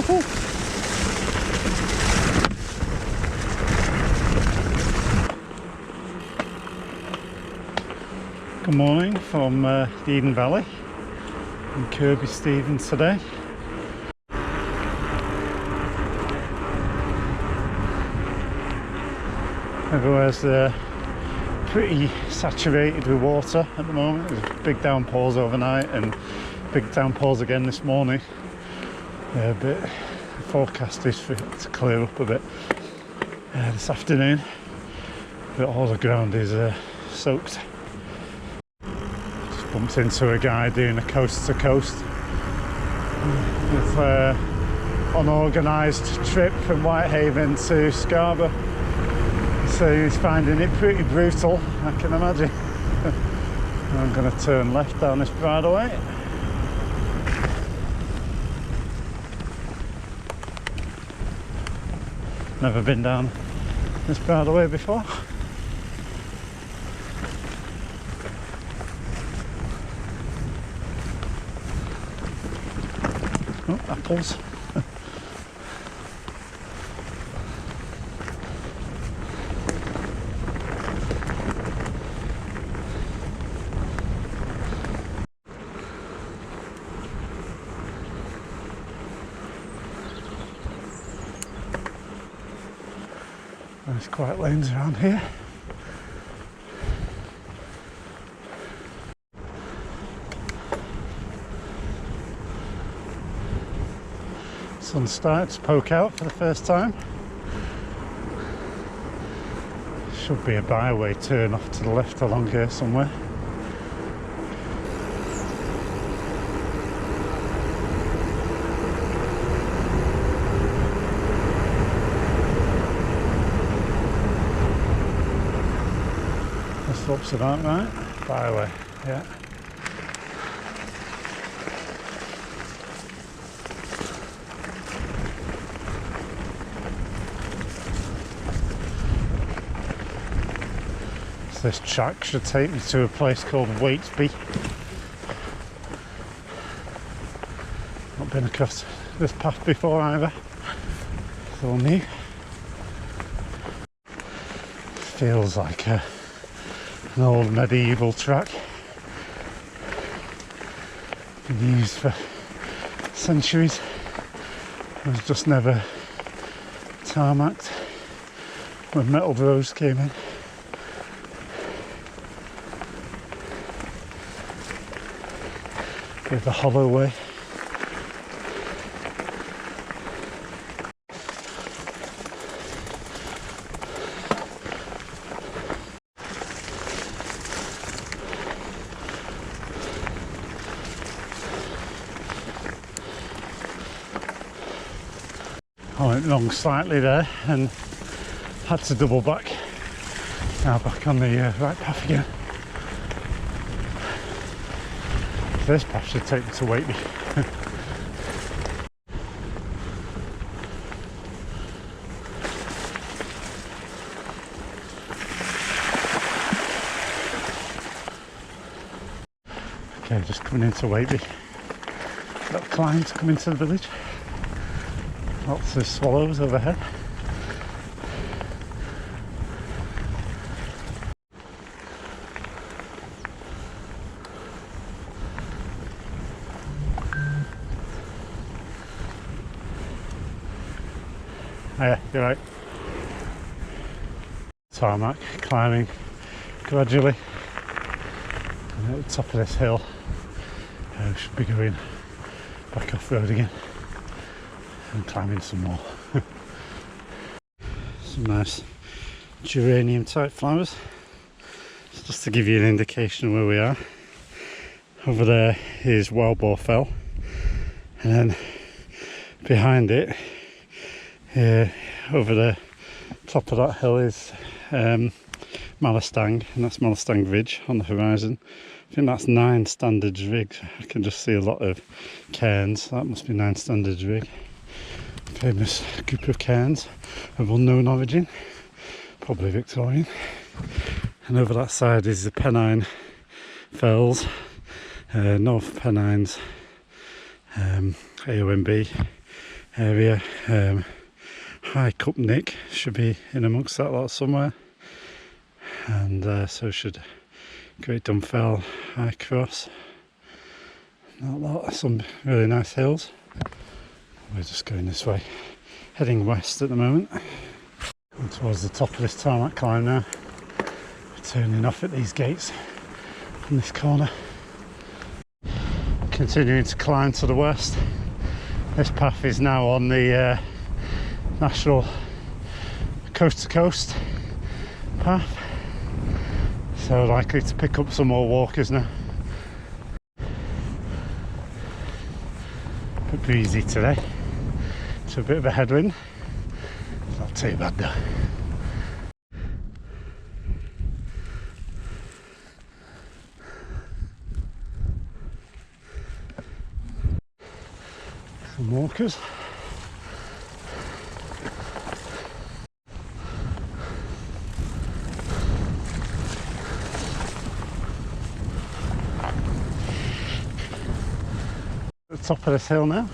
Good morning from the Eden Valley in Kirkby Stevens today. Everywhere's pretty saturated with water at the moment. There's big downpours overnight and big downpours again this morning. But the forecast is for it to clear up a bit this afternoon. But all the ground is soaked. Just bumped into a guy doing a coast to coast with unorganised trip from Whitehaven to Scarborough. So he's finding it pretty brutal, I can imagine. I'm going to turn left down this bridleway. Never been down this bridleway before. Oh, apples. Nice quiet lanes around here. Sun starting to poke out for the first time. Should be a byway turn off to the left along here somewhere. This looks about right. Byway, yeah. This track should take me to a place called Waitby. Not been across this path before either. It's all new. Feels like an old medieval track. Been used for centuries. It was just never tarmacked when metal roads came in. With the hollow way. I went wrong slightly there and had to double back. Now back on the right path again. This path should take me to Waitby. Okay, just coming into Waitby. Little climb to come into the village. Lots of swallows overhead. Oh yeah, you're right. Tarmac, climbing gradually. And at the top of this hill, should be going back off road again and climbing some more. Some nice geranium type flowers. Just to give you an indication of where we are. Over there is Wildboar Fell, and then behind it, over the top of that hill is Malastang, and that's Malastang Ridge on the horizon. I think that's 9 standards rig. I can just see a lot of cairns. That must be 9 standards rig. Famous group of cairns of unknown origin, probably Victorian. And over that side is the Pennine Fells, North Pennines, AOMB, area. High Cup Nick should be in amongst that lot somewhere, and so should Great Dunfell, High Cross, that lot. Some really nice hills. We're just going this way, heading west at the moment. Come towards the top of this tarmac climb now. We're turning off at these gates in this corner. Continuing to climb to the west. This path is now on the national coast to coast path, so likely to pick up some more walkers now. A bit breezy today, to a bit of a headwind. Not too bad though. Some walkers. At the top of this hill now.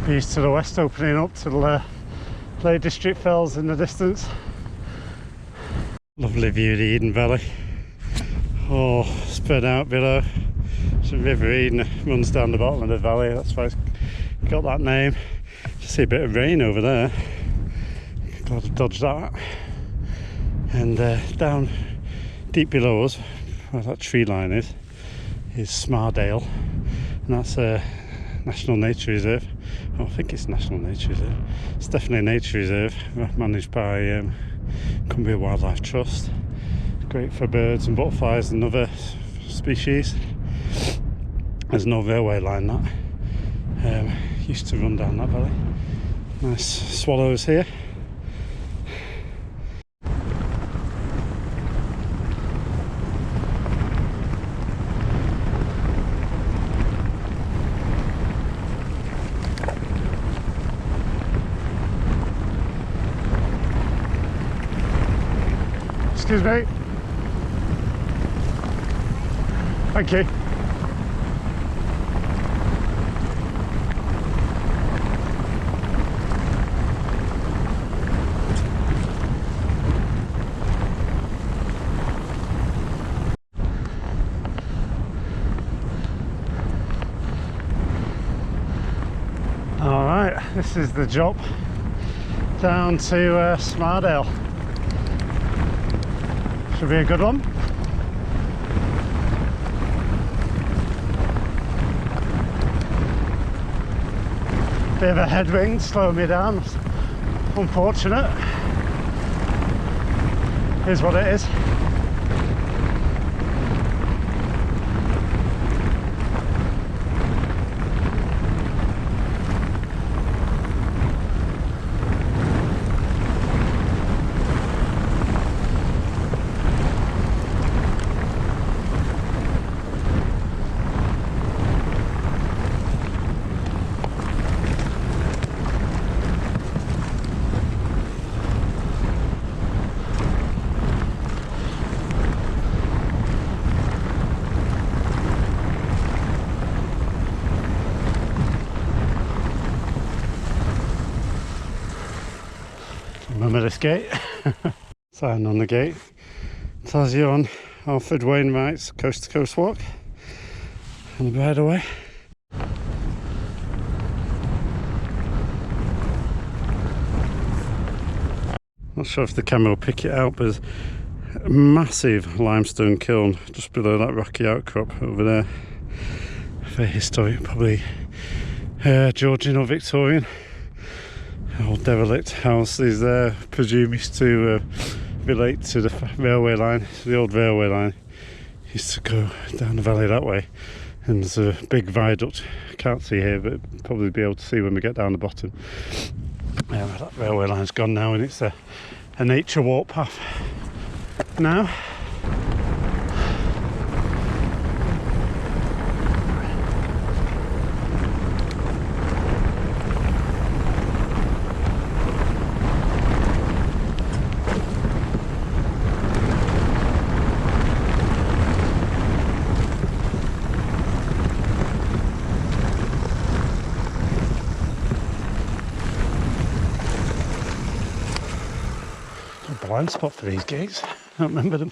Views to the west opening up to the Lake District Fells in the distance. Lovely view of the Eden Valley. All spread out below. The River Eden runs down the bottom of the valley, that's why it's got that name. Just see a bit of rain over there. Glad to dodge that. And down deep below us, where that tree line is Smardale, and that's a National Nature Reserve. Oh, I think it's National Nature Reserve. It's definitely a nature reserve managed by Cumbria Wildlife Trust. Great for birds and butterflies and other species. There's no railway line that used to run down that valley. Nice swallows here. Excuse me. Thank you. All right, this is the job down to Smardale. Should be a good one. Bit of a headwind slowing me down. Unfortunate. Here's what it is. Remember this gate? Sign on the gate tells you on Alfred Wainwright's Coast to Coast Walk on the bridleway. Not sure if the camera will pick it out, but there's a massive limestone kiln just below that rocky outcrop over there. Very historic, probably Georgian or Victorian. Old derelict house is there, presumed to relate to the railway line. So the old railway line used to go down the valley that way, and there's a big viaduct. I can't see here, but probably be able to see when we get down the bottom. That railway line's gone now, and it's a nature walk path now. blind spot for these gates. I don't remember them.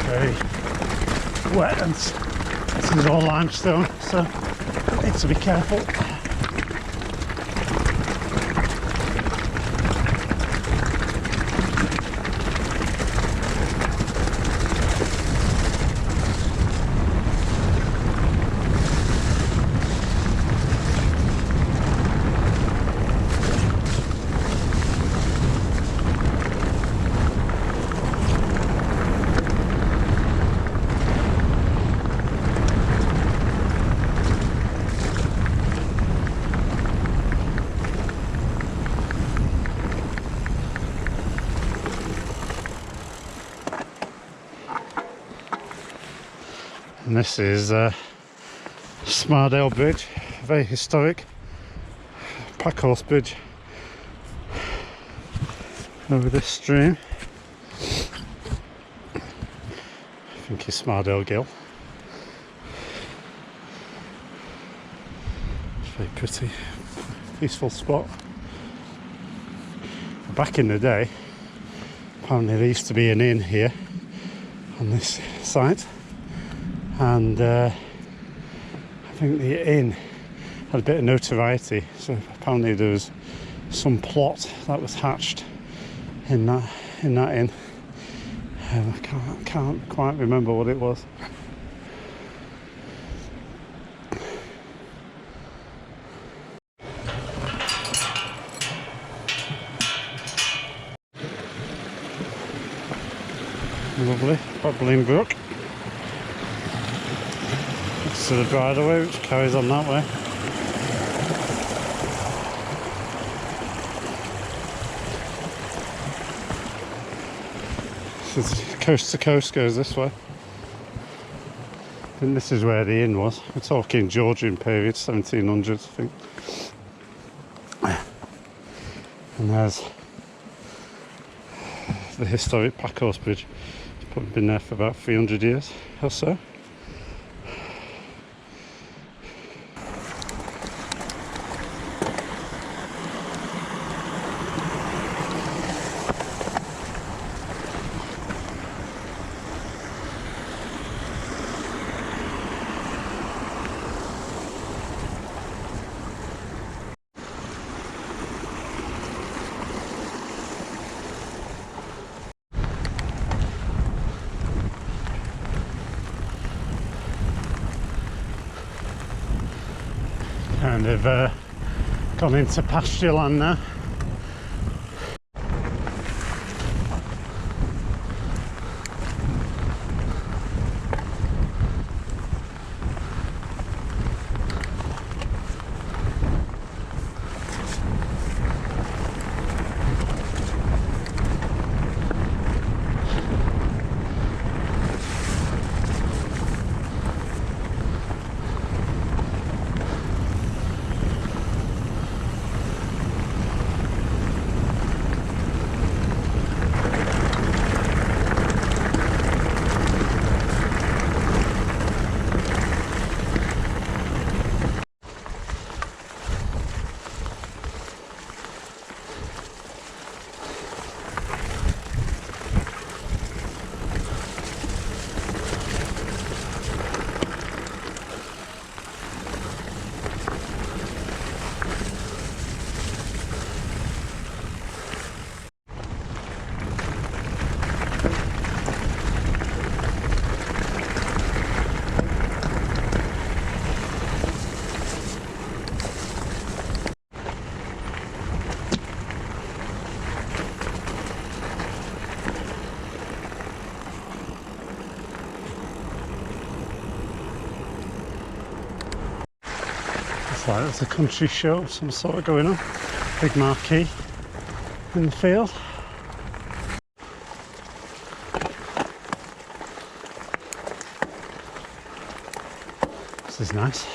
Very wet, and this is all limestone, so need to be careful. And this is Smardale Bridge, very historic packhorse bridge over this stream. I think it's Smardale Gill. It's very pretty, peaceful spot. Back in the day, apparently there used to be an inn here on this site. And I think the inn had a bit of notoriety, so apparently there was some plot that was hatched in that inn. I can't quite remember what it was. Lovely bubbling brook. To the bridleway, which carries on that way. So coast to coast goes this way. And this is where the inn was. We're talking Georgian period, 1700s, I think. And there's the historic packhorse bridge. It's probably been there for about 300 years or so. Kind of gone into pasture land now. Like there's a country show of some sort of going on. Big marquee in the field. This is nice.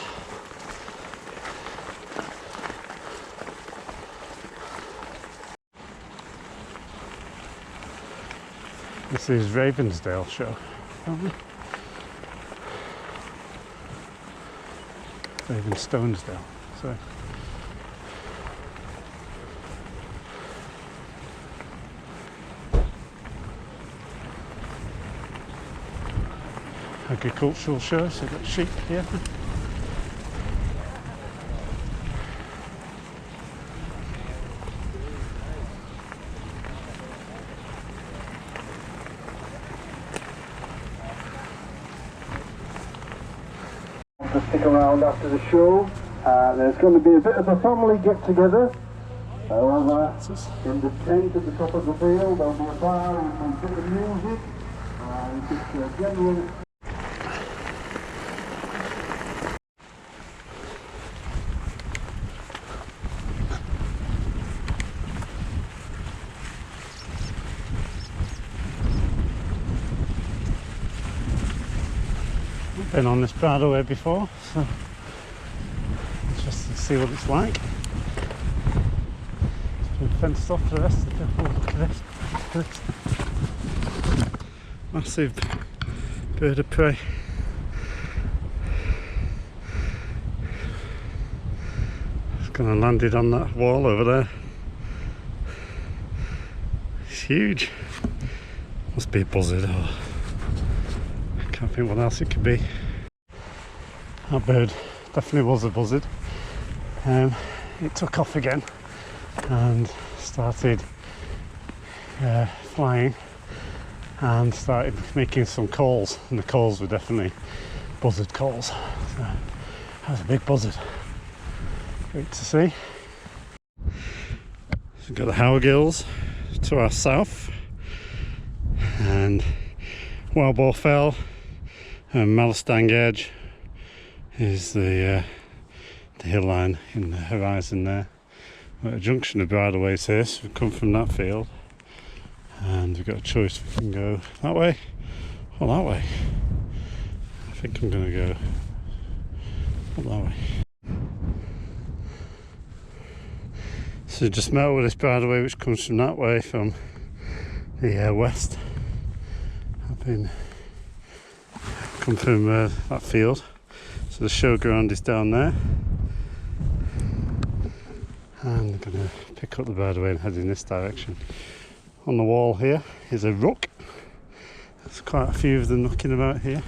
This is Ravenstonedale show. Ravenstonedale. So agricultural show, so we've got sheep here. To stick around after the show. There's going to be a bit of a family get together. However, in the tent at the top of the field there'll be a bar and a bit of music. Just a general. Been on this bridleway before, so interesting to see what it's like. It's been fenced off for the rest of the. Oh, look at this! Look at this. Massive bird of prey. It's gonna have landed on that wall over there. It's huge. Must be a buzzard or I can't think what else it could be. That bird definitely was a buzzard. It took off again and started flying and started making some calls, and the calls were definitely buzzard calls. So that was a big buzzard. Great to see. So we've got the Howgills to our south, and Wildboar Fell and Malastang Edge is the hill line in the horizon there. We're at a junction of bridleways here, so we've come from that field and we've got a choice. We can go that way or that way. I think I'm going to go that way. So just met with this bridleway which comes from that way, from the west. I've come from that field. So the showground is down there, and I'm going to pick up the bridleway and head in this direction. On the wall here is a rook. There's quite a few of them knocking about here,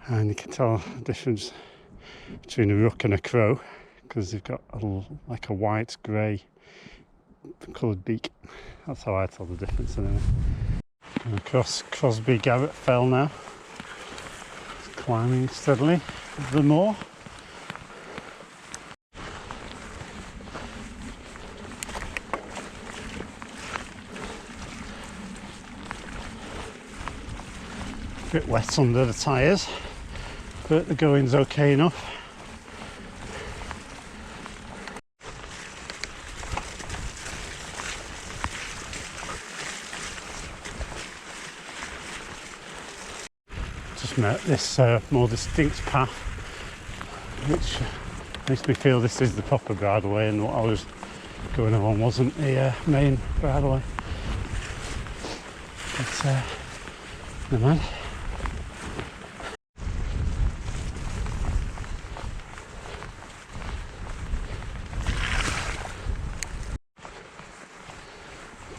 and you can tell the difference between a rook and a crow because they've got like a white grey coloured beak. That's how I tell the difference anyway. And across Crosby Garrett Fell now, climbing steadily up the moor. A bit wet under the tyres, but the going's okay enough. Just met this more distinct path, which makes me feel this is the proper bridleway and what I was going along wasn't the main bridleway. But never mind.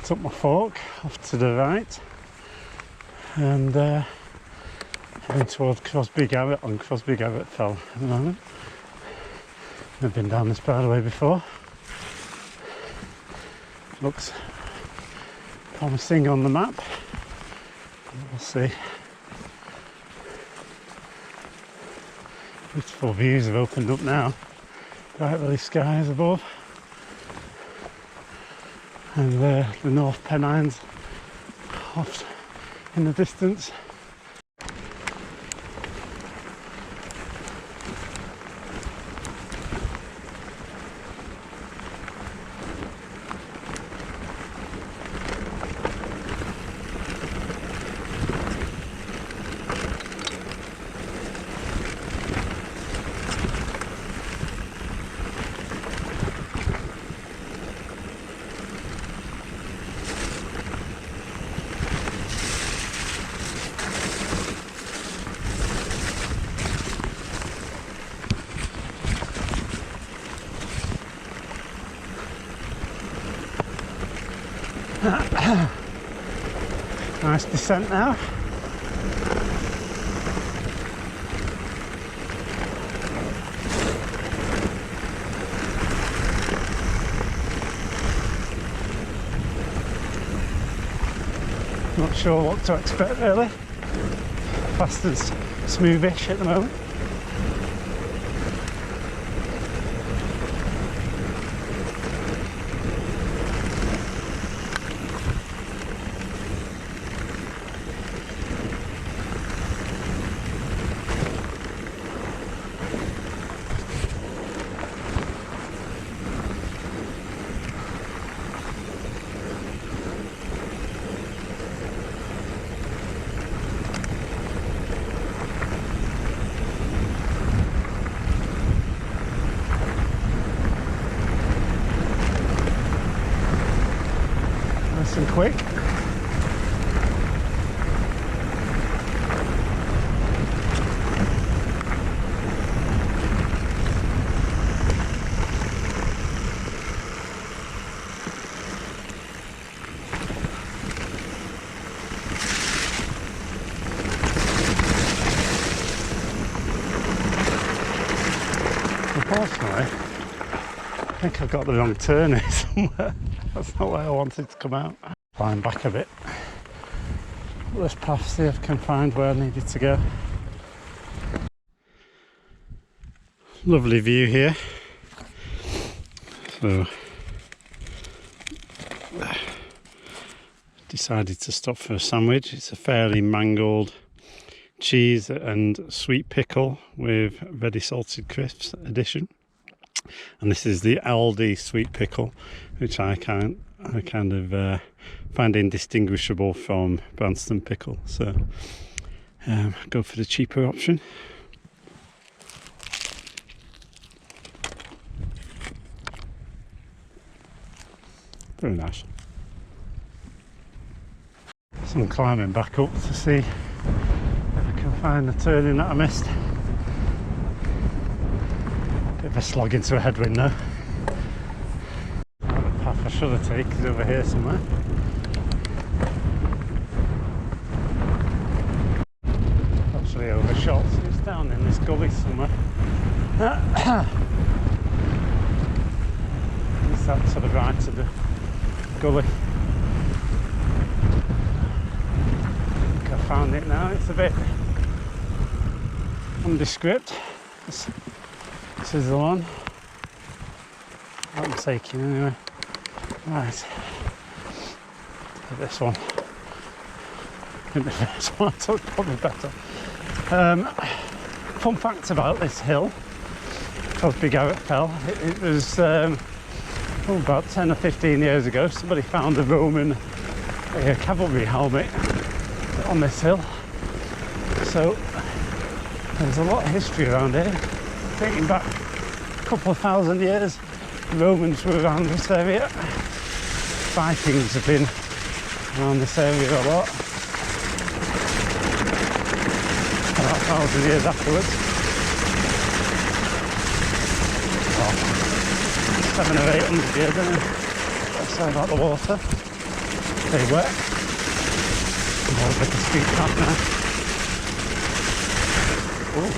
Took my fork off to the right and heading towards Crosby Garrett on Crosby Garrett Fell at the moment. I've been down this bridleway before. Looks promising on the map. We'll see. Beautiful views have opened up now. Bright blue skies above. And the North Pennines off in the distance. Nice descent now. Not sure what to expect really. Fast and smoothish at the moment. Nice and quick. Unfortunately, I think I've got the wrong turn here somewhere. That's not where I wanted to come out. Climb back a bit. This path, see if I can find where I needed to go. Lovely view here. So decided to stop for a sandwich. It's a fairly mangled cheese and sweet pickle with ready salted crisps addition, and this is the Aldi sweet pickle, which I kind of find indistinguishable from Branston pickle, so go for the cheaper option. Very nice. So I'm climbing back up to see if I can find the turning that I missed. Bit of a slog into a headwind now. The path I should have taken is over here somewhere. Actually overshot, so it's down in this gully somewhere. It's that to the right of the gully. I found it now. It's a bit nondescript. This is the one I'm taking anyway. Right, this one. I think the first one I took probably better. Fun fact about this hill, Crosby Garrett fell. It was about 10 or 15 years ago. Somebody found a Roman cavalry helmet on this hill, so there's a lot of history around here dating back a couple of thousand years. The Romans were around this area, Vikings have been around this area a lot, about 1,000 years afterwards. 700 or 800 years, I don't know. Let's say about the water. Very wet. More of a street path now. Ooh.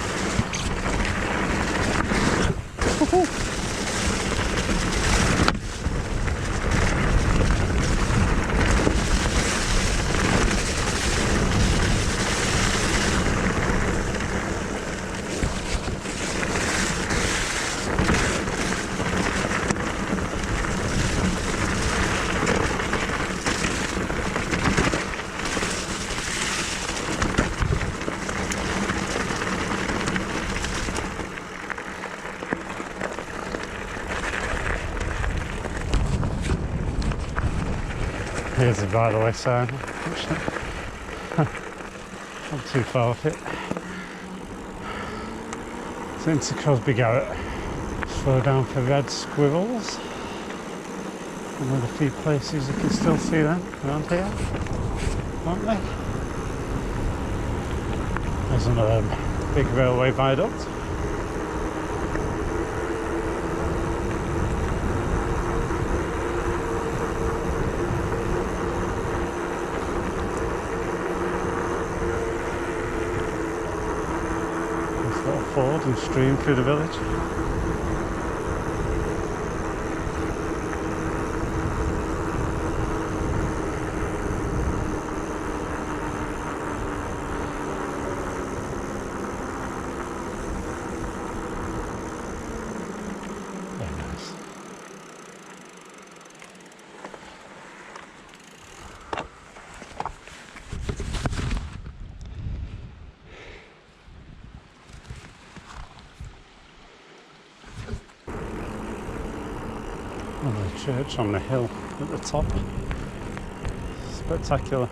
Here's the by the way sign. Not too far off it. It's into Crosby Garrett. Slow down for red squirrels. And there's a few places you can still see them around here, aren't they? There's another big railway viaduct. golden stream through the village. The church on the hill at the top. Spectacular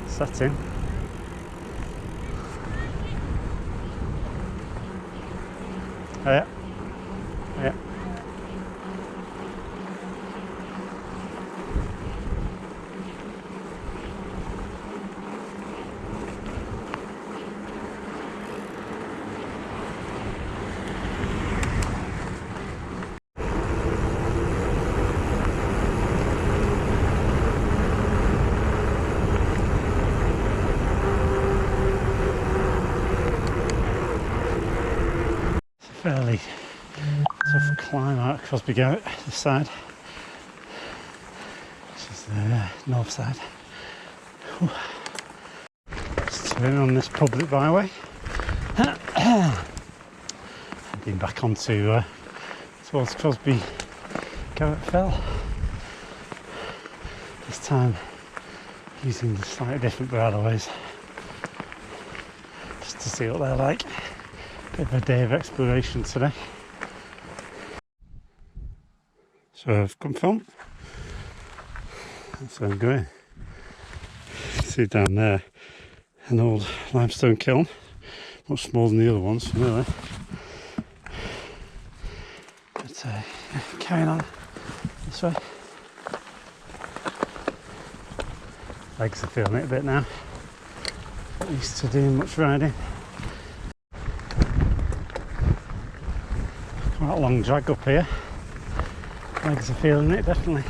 setting. Yeah. Yeah. Fairly tough climb out of Crosby Garrett, this side, which is the north side. Whew. Just turning on this public byway, heading back onto towards Crosby Garrett Fell. This time using the slightly different bridleways, just to see what they're like. Bit of a day of exploration today. So I've come from. That's where I'm going. You can see down there an old limestone kiln, much smaller than the other ones, really. But yeah, carrying on this way. Legs are feeling it a bit now. Not used to doing much riding. Quite a long drag up here. Legs are feeling it, definitely.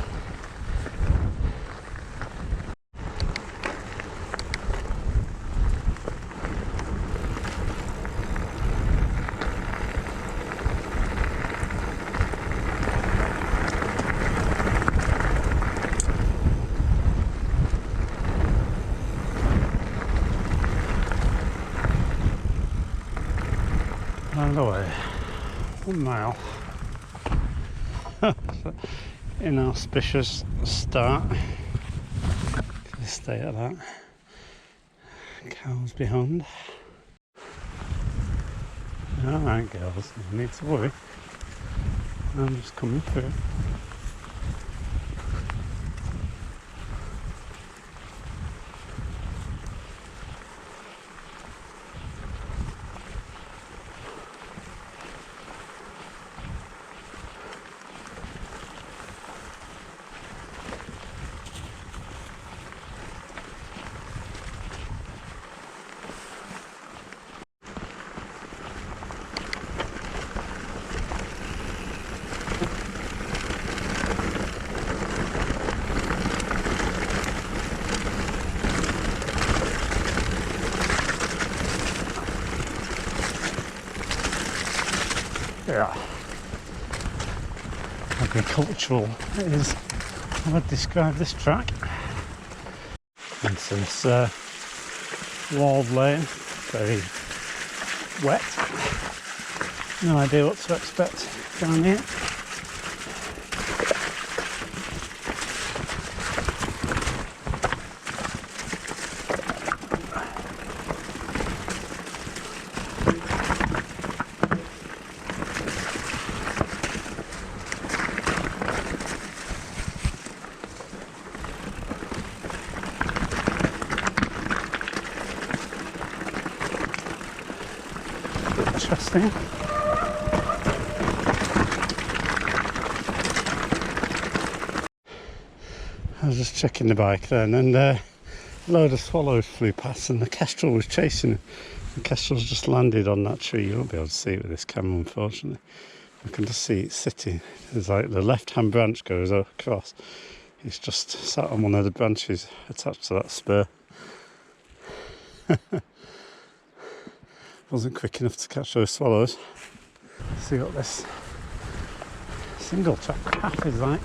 And away. 1 mile. Inauspicious start. Just stay at that. Cows behind. Alright girls, no need to worry. I'm just coming through. Yeah, agricultural is how I'd describe this track. And so this walled lane, very wet. No idea what to expect down here. Interesting. I was just checking the bike then, and a load of swallows flew past, and the kestrel was chasing them. The kestrel's just landed on that tree. You won't be able to see it with this camera, unfortunately. I can just see it sitting. There's like the left-hand branch goes across. It's just sat on one of the branches attached to that spur. Wasn't quick enough to catch those swallows. See what this single track path is like.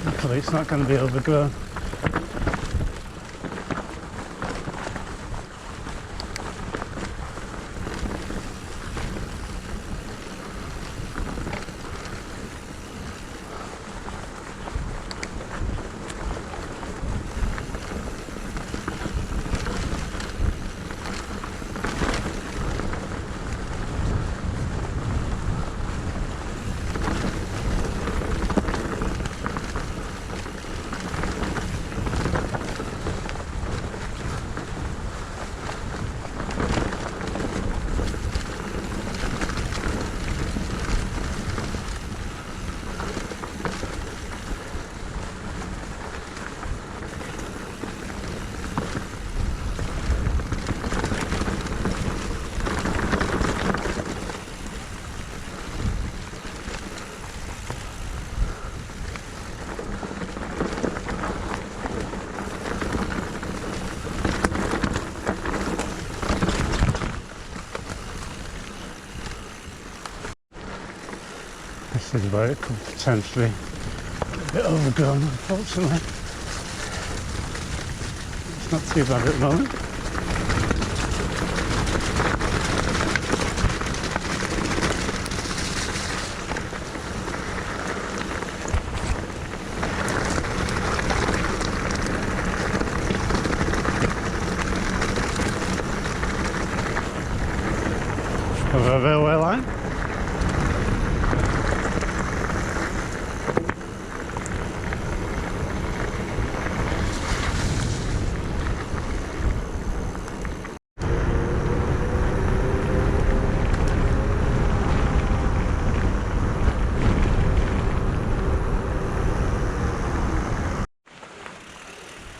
Hopefully it's not going to be overgrown. This is where it could potentially be a bit overgrown, unfortunately. It's not too bad at the moment. Over a railway line.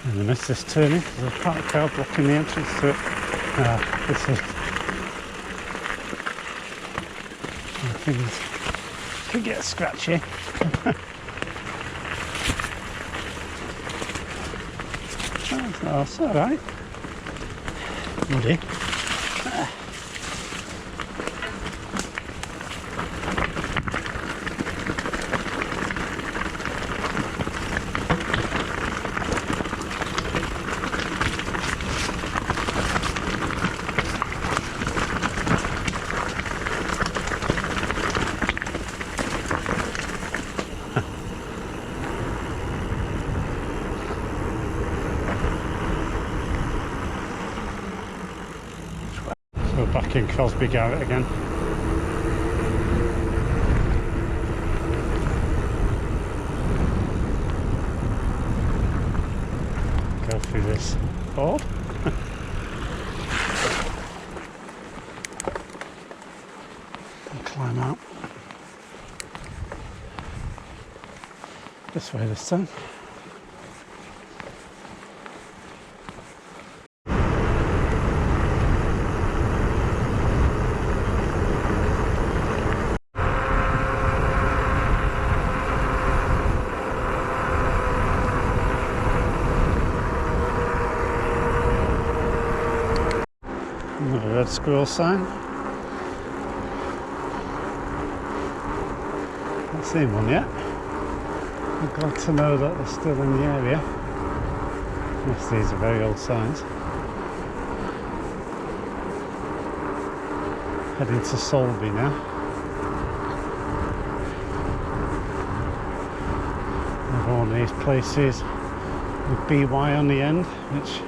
And I missed this turning, there's a parked car blocking the entrance to it. This is... things could get scratchy. That's alright. Muddy. We're back in Crosby Garrett again. Go through this board. And climb out. This way this time. Another red squirrel sign. Not seen one yet. I'm glad to know that they're still in the area. Yes, these are very old signs. Heading to Soulby now. They've all these places with BY on the end, which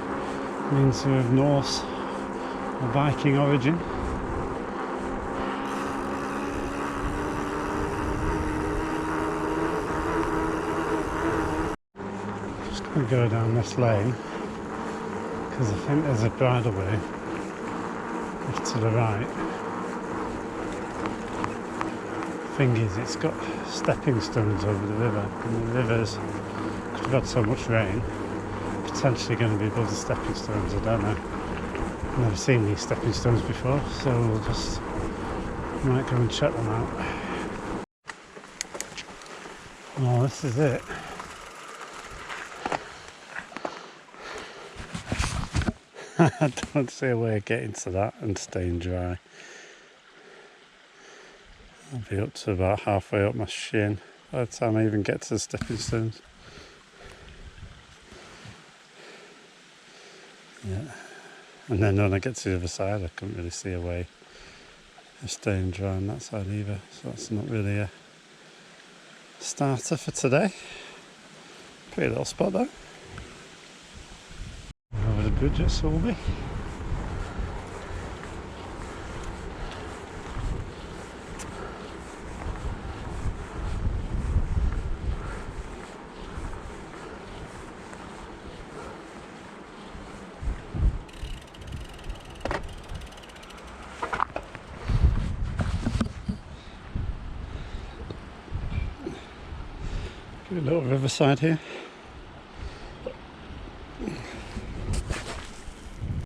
means they're of Norse or Viking origin. Just going to go down this lane because I think there's a bridleway off to the right. Thing is, it's got stepping stones over the river, and the river's, because we've had so much rain, potentially going to be above the stepping stones. I don't know. I've never seen these stepping stones before, so we'll just might go and check them out. Oh, this is it. I don't see a way of getting to that and staying dry. I'll be up to about halfway up my shin by the time I even get to the stepping stones. Yeah. And then when I get to the other side, I couldn't really see a way of staying dry on that side either. So that's not really a starter for today. Pretty little spot though. Over the bridge at Soulby. Good little riverside here.